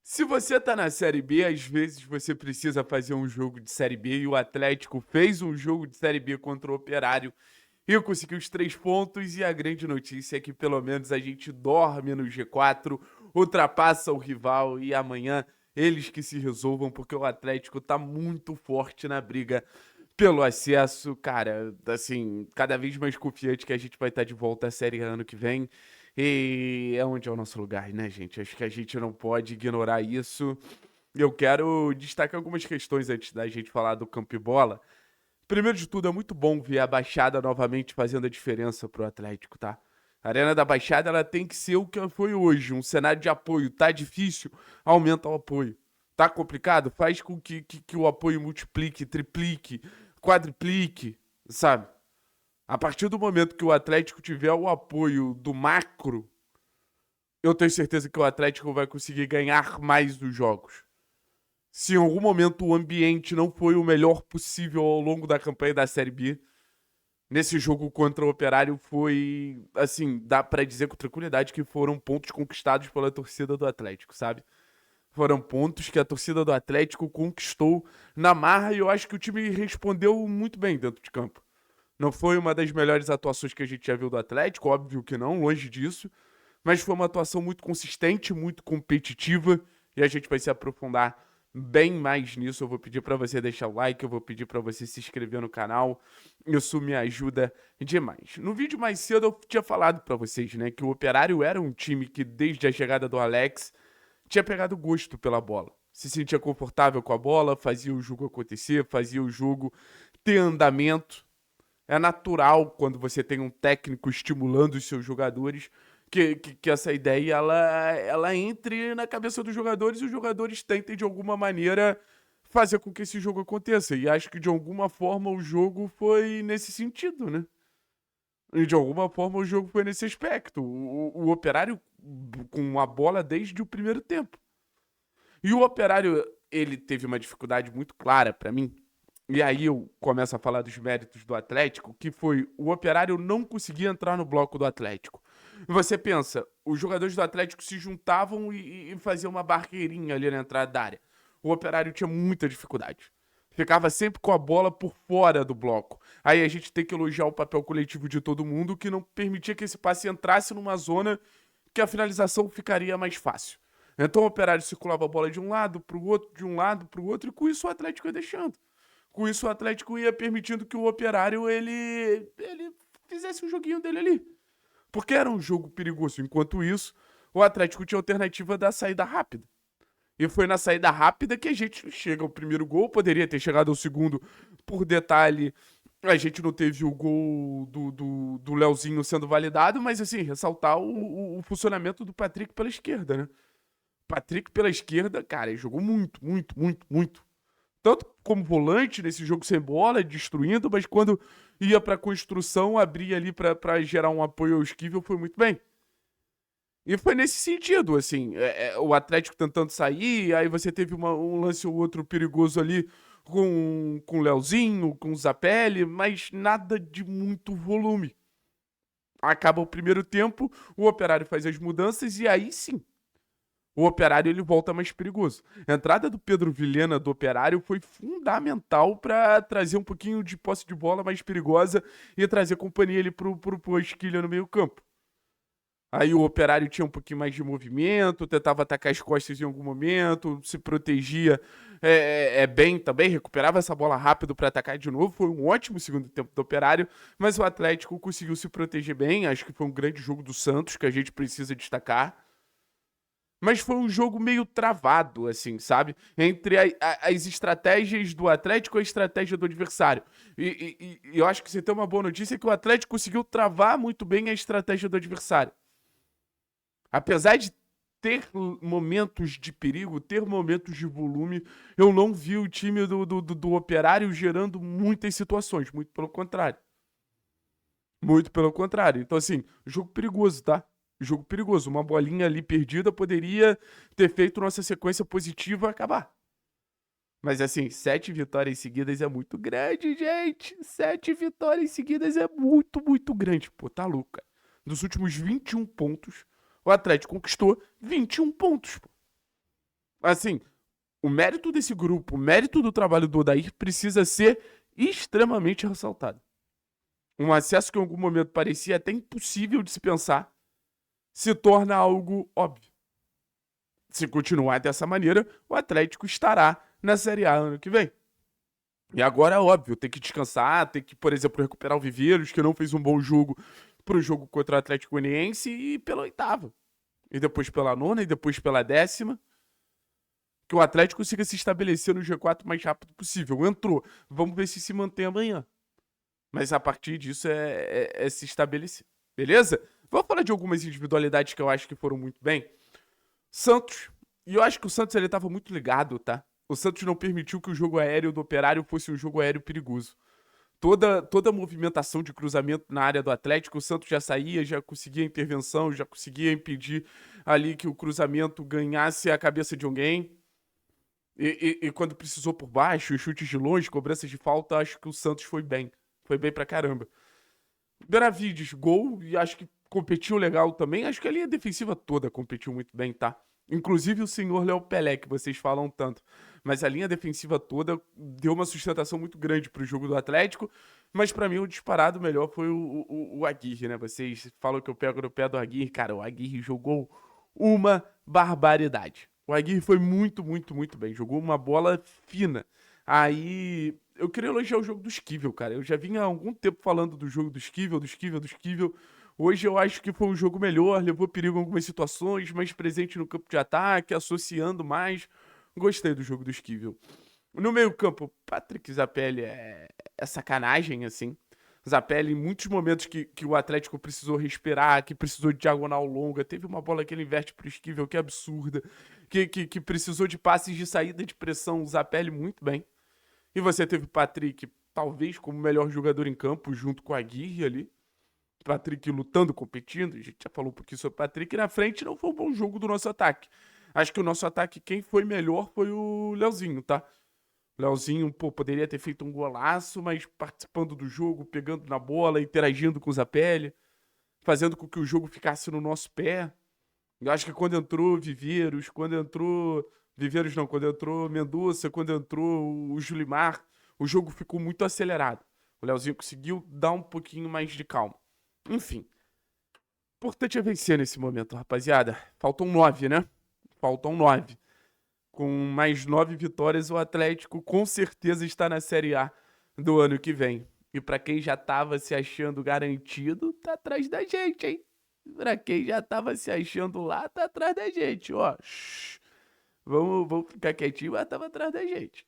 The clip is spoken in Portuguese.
Se você tá na Série B, às vezes você precisa fazer um jogo de Série B e o Atlético fez um jogo de Série B contra o Operário e conseguiu os 3 pontos. E a grande notícia é que pelo menos a gente dorme no G4, ultrapassa o rival e amanhã eles que se resolvam, porque o Atlético tá muito forte na briga pelo acesso. Cara, assim, cada vez mais confiante que a gente vai estar de volta à Série A ano que vem. E é onde é o nosso lugar, né, gente? Acho que a gente não pode ignorar isso. Eu quero destacar algumas questões antes da gente falar do campo e bola. Primeiro de tudo, é muito bom ver a Baixada novamente fazendo a diferença pro Atlético, tá? A Arena da Baixada, ela tem que ser o que ela foi hoje, um cenário de apoio. Tá difícil? Aumenta o apoio. Tá complicado? Faz com que o apoio multiplique, triplique, quadriplique, sabe? A partir do momento que o Atlético tiver o apoio do macro, eu tenho certeza que o Atlético vai conseguir ganhar mais dos jogos. Se em algum momento o ambiente não foi o melhor possível ao longo da campanha da Série B, nesse jogo contra o Operário foi, assim, dá pra dizer com tranquilidade que foram pontos conquistados pela torcida do Atlético, sabe? Foram pontos que a torcida do Atlético conquistou na marra e eu acho que o time respondeu muito bem dentro de campo. Não foi uma das melhores atuações que a gente já viu do Atlético, óbvio que não, longe disso. Mas foi uma atuação muito consistente, muito competitiva. E a gente vai se aprofundar bem mais nisso. Eu vou pedir para você deixar o like, eu vou pedir para você se inscrever no canal. Isso me ajuda demais. No vídeo mais cedo eu tinha falado para vocês, né, que o Operário era um time que desde a chegada do Alex tinha pegado gosto pela bola. Se sentia confortável com a bola, fazia o jogo acontecer, fazia o jogo ter andamento. É natural quando você tem um técnico estimulando os seus jogadores que essa ideia ela entre na cabeça dos jogadores e os jogadores tentem de alguma maneira fazer com que esse jogo aconteça. E acho que de alguma forma o jogo foi nesse sentido, né? E de alguma forma o jogo foi nesse aspecto. O Operário com a bola desde o primeiro tempo. E o Operário, ele teve uma dificuldade muito clara pra mim. E aí eu começo a falar dos méritos do Atlético, que foi o Operário não conseguir entrar no bloco do Atlético. E você pensa, os jogadores do Atlético se juntavam e faziam uma barreirinha ali na entrada da área. O Operário tinha muita dificuldade. Ficava sempre com a bola por fora do bloco. Aí a gente tem que elogiar o papel coletivo de todo mundo, que não permitia que esse passe entrasse numa zona que a finalização ficaria mais fácil. Então o Operário circulava a bola de um lado para o outro, de um lado para o outro, e com isso o Atlético ia deixando. Com isso o Atlético ia permitindo que o Operário ele fizesse o joguinho dele ali. Porque era um jogo perigoso. Enquanto isso, o Atlético tinha a alternativa da saída rápida. E foi na saída rápida que a gente chega ao primeiro gol. Poderia ter chegado ao segundo por detalhe. A gente não teve o gol do Leozinho sendo validado, mas assim, ressaltar o funcionamento do Patrick pela esquerda, né? Patrick pela esquerda, cara, ele jogou muito, muito, muito, muito. Tanto como volante nesse jogo sem bola, destruindo, mas quando ia pra construção, abria ali pra gerar um apoio ao Esquivel, foi muito bem. E foi nesse sentido, assim, o Atlético tentando sair, aí você teve um lance ou outro perigoso ali com o Leozinho, com o Zapelli, mas nada de muito volume. Acaba o primeiro tempo, o Operário faz as mudanças e aí sim, o Operário ele volta mais perigoso. A entrada do Pedro Vilhena do Operário foi fundamental para trazer um pouquinho de posse de bola mais perigosa e trazer companhia ali pro Esquilha no meio-campo. Aí o Operário tinha um pouquinho mais de movimento, tentava atacar as costas em algum momento, se protegia bem também, recuperava essa bola rápido para atacar de novo. Foi um ótimo segundo tempo do Operário, mas o Atlético conseguiu se proteger bem. Acho que foi um grande jogo do Santos que a gente precisa destacar. Mas foi um jogo meio travado, assim, sabe? Entre as estratégias do Atlético e a estratégia do adversário. E eu acho que você tem uma boa notícia é que o Atlético conseguiu travar muito bem a estratégia do adversário. Apesar de ter momentos de perigo, ter momentos de volume, eu não vi o time do Operário gerando muitas situações. Muito pelo contrário. Muito pelo contrário. Então, assim, jogo perigoso, tá? Jogo perigoso. Uma bolinha ali perdida poderia ter feito nossa sequência positiva acabar. Mas, assim, 7 vitórias seguidas é muito grande, gente. 7 vitórias seguidas é muito, muito grande. Pô, tá louco, cara. Dos últimos 21 pontos, o Atlético conquistou 21 pontos, pô. Assim, o mérito desse grupo, o mérito do trabalho do Odair precisa ser extremamente ressaltado. Um acesso que em algum momento parecia até impossível de se pensar, se torna algo óbvio. Se continuar dessa maneira, o Atlético estará na Série A ano que vem. E agora é óbvio, tem que descansar, tem que, por exemplo, recuperar o Viveiros, que não fez um bom jogo pro jogo contra o Atlético Goianiense, e pela oitava. E depois pela nona, e depois pela décima. Que o Atlético consiga se estabelecer no G4 o mais rápido possível. Entrou, vamos ver se mantém amanhã. Mas a partir disso é se estabelecer. Beleza? Vamos falar de algumas individualidades que eu acho que foram muito bem. Santos. E eu acho que o Santos ele estava muito ligado, tá? O Santos não permitiu que o jogo aéreo do Operário fosse um jogo aéreo perigoso. Toda a movimentação de cruzamento na área do Atlético, o Santos já saía, já conseguia intervenção, já conseguia impedir ali que o cruzamento ganhasse a cabeça de alguém. E quando precisou por baixo, chutes de longe, cobranças de falta, acho que o Santos foi bem. Foi bem pra caramba. Benavides, gol, e acho que competiu legal também. Acho que a linha defensiva toda competiu muito bem, tá? Inclusive o senhor Léo Pelé, que vocês falam tanto. Mas a linha defensiva toda deu uma sustentação muito grande pro jogo do Atlético. Mas pra mim o disparado melhor foi o Aguirre, né? Vocês falam que eu pego no pé do Aguirre. Cara, o Aguirre jogou uma barbaridade. O Aguirre foi muito, muito, muito bem. Jogou uma bola fina. Aí, eu queria elogiar o jogo do Esquivel, cara. Eu já vinha há algum tempo falando do jogo do Esquivel, do Esquivel, do Esquivel. Hoje eu acho que foi um jogo melhor, levou perigo em algumas situações, mais presente no campo de ataque, associando mais. Gostei do jogo do Esquivel. No meio-campo, Patrick Zapelli é sacanagem, assim. Zapelli, em muitos momentos que o Atlético precisou respirar, que precisou de diagonal longa, teve uma bola que ele inverte pro Esquivel, que é absurda, que precisou de passes de saída de pressão, o Zapelli muito bem. E você teve o Patrick, talvez como melhor jogador em campo, junto com a Aguirre ali. Patrick lutando, competindo. A gente já falou um pouquinho sobre o Patrick. E na frente não foi um bom jogo do nosso ataque. Acho que o nosso ataque, quem foi melhor foi o Leozinho, tá? O Leozinho, pô, poderia ter feito um golaço, mas participando do jogo, pegando na bola, interagindo com o Zapelli, fazendo com que o jogo ficasse no nosso pé. Eu acho que quando entrou Viveiros, quando entrou Mendonça, quando entrou o Julimar, o jogo ficou muito acelerado. O Leozinho conseguiu dar um pouquinho mais de calma. Enfim, importante é vencer nesse momento, rapaziada. Faltam 9, né? Faltam 9. Com mais 9 vitórias, o Atlético com certeza está na Série A do ano que vem. E pra quem já tava se achando garantido, tá atrás da gente, hein? Pra quem já tava se achando lá, tá atrás da gente, ó. Vamos ficar quietinho, mas tava atrás da gente.